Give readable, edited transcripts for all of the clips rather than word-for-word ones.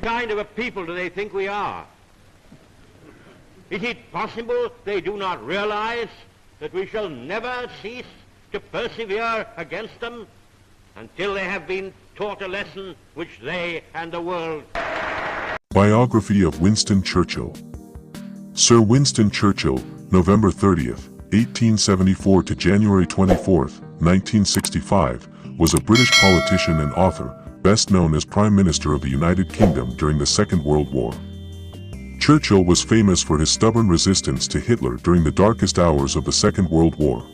kind of a people do they think we are? Is it possible they do not realize that we shall never cease to persevere against them until they have been taught a lesson which they and the world... Biography of Winston Churchill. Sir Winston Churchill, November 30th, 1874 to January 24th, 1965, was a British politician and author, best known as Prime Minister of the United Kingdom during the Second World War. Churchill was famous for his stubborn resistance to Hitler during the darkest hours of the Second World War.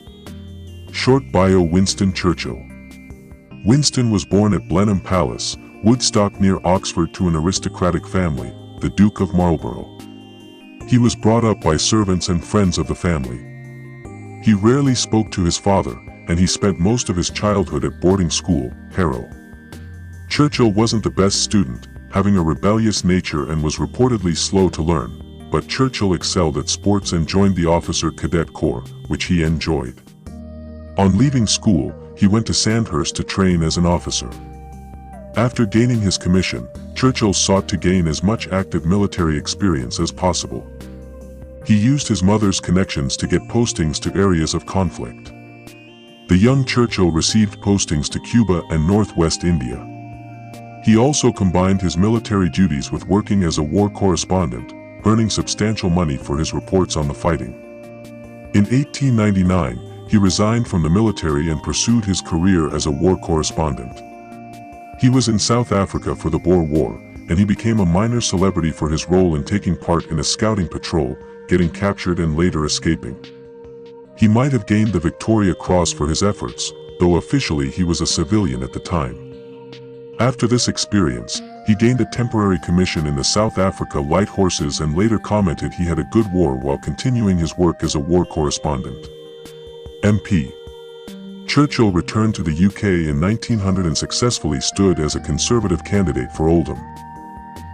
Short bio. Winston Churchill. Winston was born at Blenheim Palace, Woodstock near Oxford, to an aristocratic family, the Duke of Marlborough. He was brought up by servants and friends of the family. He rarely spoke to his father, and he spent most of his childhood at boarding school, Harrow. Churchill wasn't the best student, having a rebellious nature, and was reportedly slow to learn, but Churchill excelled at sports and joined the Officer Cadet Corps, which he enjoyed. On leaving school, he went to Sandhurst to train as an officer. After gaining his commission, Churchill sought to gain as much active military experience as possible. He used his mother's connections to get postings to areas of conflict. The young Churchill received postings to Cuba and Northwest India. He also combined his military duties with working as a war correspondent, earning substantial money for his reports on the fighting. In 1899, he resigned from the military and pursued his career as a war correspondent. He was in South Africa for the Boer War, and he became a minor celebrity for his role in taking part in a scouting patrol, getting captured and later escaping. He might have gained the Victoria Cross for his efforts, though officially he was a civilian at the time. After this experience, he gained a temporary commission in the South Africa Light Horses and later commented he had a good war while continuing his work as a war correspondent. MP. Churchill returned to the UK in 1900 and successfully stood as a Conservative candidate for Oldham.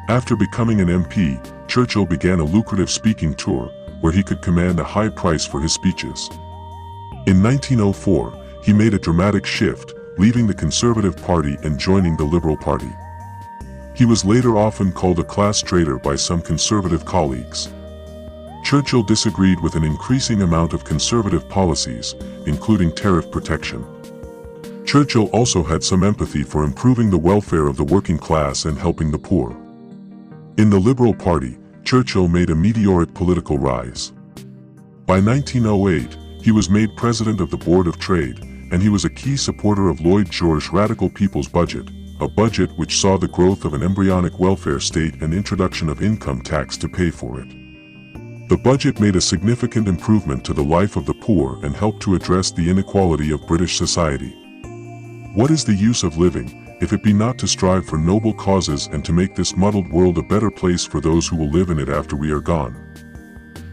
After becoming an MP, Churchill began a lucrative speaking tour, where he could command a high price for his speeches. In 1904, he made a dramatic shift, leaving the Conservative Party and joining the Liberal Party. He was later often called a class traitor by some Conservative colleagues. Churchill disagreed with an increasing amount of Conservative policies, including tariff protection. Churchill also had some empathy for improving the welfare of the working class and helping the poor. In the Liberal Party, Churchill made a meteoric political rise. By 1908, he was made president of the Board of Trade, and he was a key supporter of Lloyd George's Radical People's Budget, a budget which saw the growth of an embryonic welfare state and introduction of income tax to pay for it. The budget made a significant improvement to the life of the poor and helped to address the inequality of British society. What is the use of living, if it be not to strive for noble causes and to make this muddled world a better place for those who will live in it after we are gone?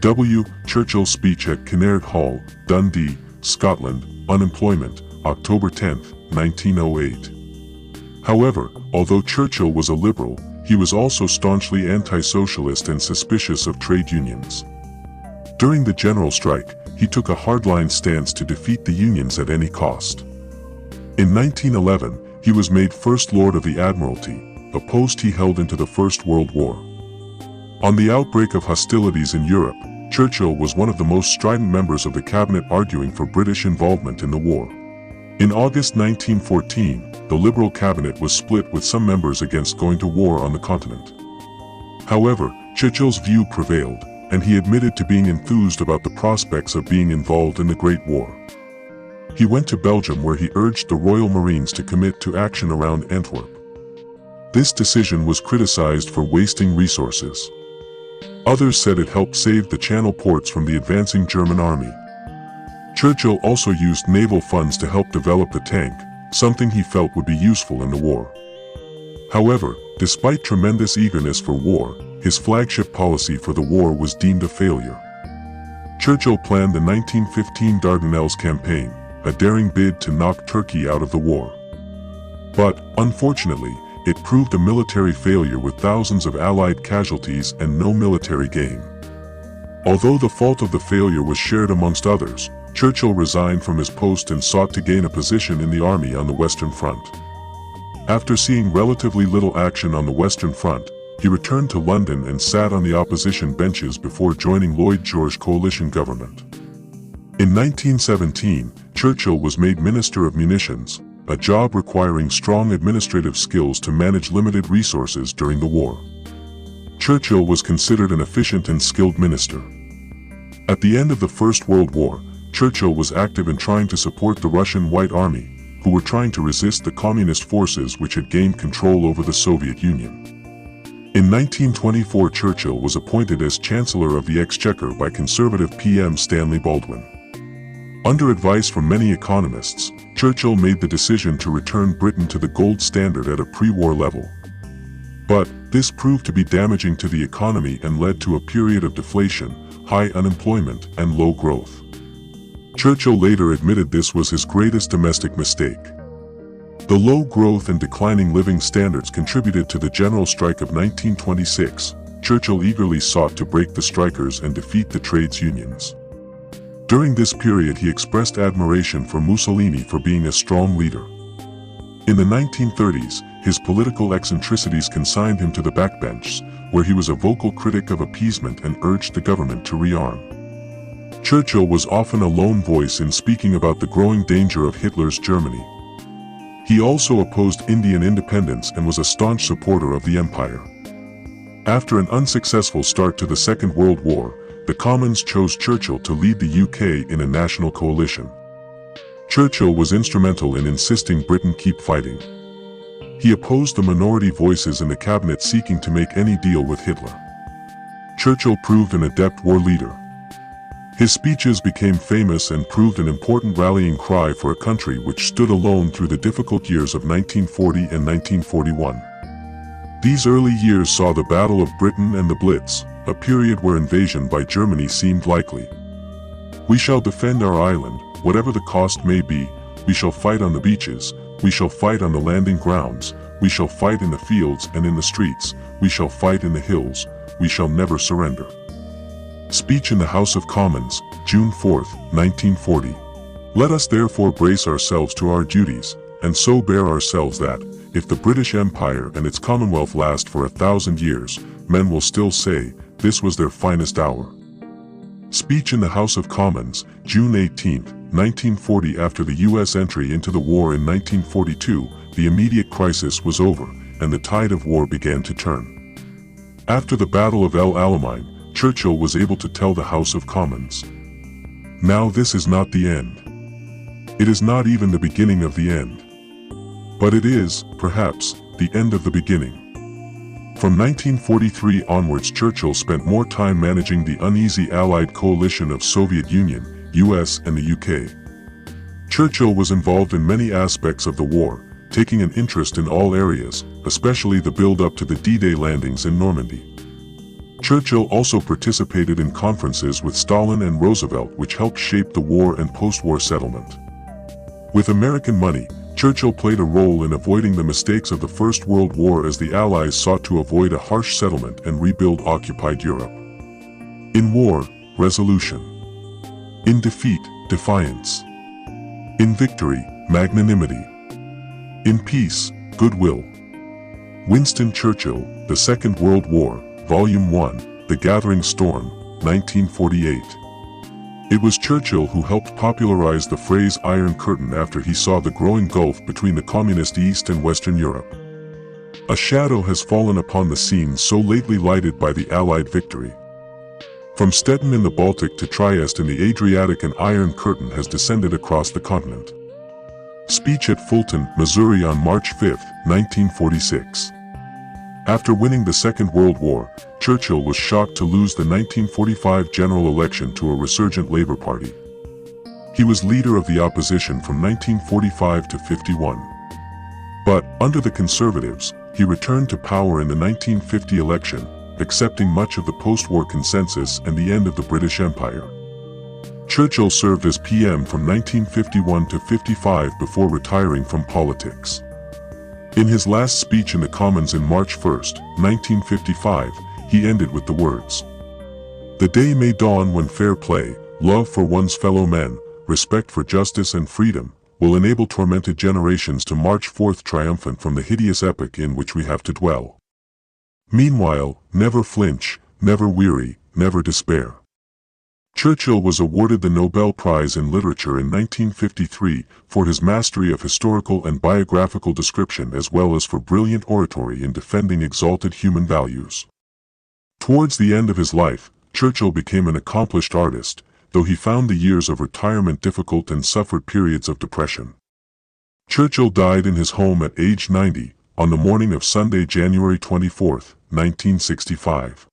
W. Churchill's speech at Kinnaird Hall, Dundee, Scotland, Unemployment, October 10, 1908. However, although Churchill was a liberal, he was also staunchly anti-socialist and suspicious of trade unions. During the general strike, he took a hardline stance to defeat the unions at any cost. In 1911, he was made First Lord of the Admiralty, a post he held into the First World War. On the outbreak of hostilities in Europe, Churchill was one of the most strident members of the cabinet, arguing for British involvement in the war. In August 1914, the Liberal cabinet was split, with some members against going to war on the continent. However, Churchill's view prevailed, and he admitted to being enthused about the prospects of being involved in the Great War. He went to Belgium, where he urged the Royal Marines to commit to action around Antwerp. This decision was criticized for wasting resources. Others said it helped save the Channel ports from the advancing German army. Churchill also used naval funds to help develop the tank, something he felt would be useful in the war. However, despite tremendous eagerness for war, his flagship policy for the war was deemed a failure. Churchill planned the 1915 Dardanelles campaign, a daring bid to knock Turkey out of the war. But, unfortunately, it proved a military failure with thousands of Allied casualties and no military gain. Although the fault of the failure was shared amongst others, Churchill resigned from his post and sought to gain a position in the army on the Western Front. After seeing relatively little action on the Western Front, he returned to London and sat on the opposition benches before joining Lloyd George coalition government. In 1917, Churchill was made Minister of Munitions, a job requiring strong administrative skills to manage limited resources during the war. Churchill was considered an efficient and skilled minister. At the end of the First World War, Churchill was active in trying to support the Russian White Army, who were trying to resist the communist forces which had gained control over the Soviet Union. In 1924, Churchill was appointed as Chancellor of the Exchequer by Conservative PM Stanley Baldwin. Under advice from many economists, Churchill made the decision to return Britain to the gold standard at a pre-war level. But this proved to be damaging to the economy and led to a period of deflation, high unemployment, and low growth. Churchill later admitted this was his greatest domestic mistake. The low growth and declining living standards contributed to the general strike of 1926. Churchill eagerly sought to break the strikers and defeat the trades unions. During this period, he expressed admiration for Mussolini for being a strong leader. In the 1930s, his political eccentricities consigned him to the backbench, where he was a vocal critic of appeasement and urged the government to rearm. Churchill was often a lone voice in speaking about the growing danger of Hitler's Germany. He also opposed Indian independence and was a staunch supporter of the empire. After an unsuccessful start to the Second World War, the Commons chose Churchill to lead the UK in a national coalition. Churchill was instrumental in insisting Britain keep fighting. He opposed the minority voices in the cabinet seeking to make any deal with Hitler. Churchill proved an adept war leader. His speeches became famous and proved an important rallying cry for a country which stood alone through the difficult years of 1940 and 1941. These early years saw the Battle of Britain and the Blitz, a period where invasion by Germany seemed likely. We shall defend our island, whatever the cost may be. We shall fight on the beaches, we shall fight on the landing grounds, we shall fight in the fields and in the streets, we shall fight in the hills, we shall never surrender. Speech in the House of Commons, June 4, 1940. Let us therefore brace ourselves to our duties, and so bear ourselves that, if the British Empire and its Commonwealth last for 1,000 years, men will still say, this was their finest hour. Speech in the House of Commons, June 18, 1940. After the U.S. entry into the war in 1942, the immediate crisis was over, and the tide of war began to turn. After the Battle of El Alamein, Churchill was able to tell the House of Commons, "Now this is not the end. It is not even the beginning of the end. But it is, perhaps, the end of the beginning." From 1943 onwards, Churchill spent more time managing the uneasy Allied coalition of Soviet Union, US and the UK. Churchill was involved in many aspects of the war, taking an interest in all areas, especially the build-up to the D-Day landings in Normandy. Churchill also participated in conferences with Stalin and Roosevelt which helped shape the war and post-war settlement. With American money, Churchill played a role in avoiding the mistakes of the First World War as the Allies sought to avoid a harsh settlement and rebuild occupied Europe. In war, resolution. In defeat, defiance. In victory, magnanimity. In peace, goodwill. Winston Churchill, The Second World War, Volume 1, The Gathering Storm, 1948. It was Churchill who helped popularize the phrase Iron Curtain after he saw the growing gulf between the communist East and Western Europe. A shadow has fallen upon the scene so lately lighted by the Allied victory. From Stettin in the Baltic to Trieste in the Adriatic, an Iron Curtain has descended across the continent. Speech at Fulton, Missouri on March 5, 1946. After winning the Second World War, Churchill was shocked to lose the 1945 general election to a resurgent Labour Party. He was leader of the opposition from 1945 to 51. But, under the Conservatives, he returned to power in the 1950 election, accepting much of the post-war consensus and the end of the British Empire. Churchill served as PM from 1951 to 55 before retiring from politics. In his last speech in the Commons in March 1, 1955, he ended with the words, "The day may dawn when fair play, love for one's fellow men, respect for justice and freedom, will enable tormented generations to march forth triumphant from the hideous epoch in which we have to dwell." Meanwhile, never flinch, never weary, never despair. Churchill was awarded the Nobel Prize in Literature in 1953 for his mastery of historical and biographical description as well as for brilliant oratory in defending exalted human values. Towards the end of his life, Churchill became an accomplished artist, though he found the years of retirement difficult and suffered periods of depression. Churchill died in his home at age 90, on the morning of Sunday, January 24, 1965.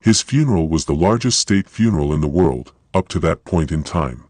His funeral was the largest state funeral in the world, up to that point in time.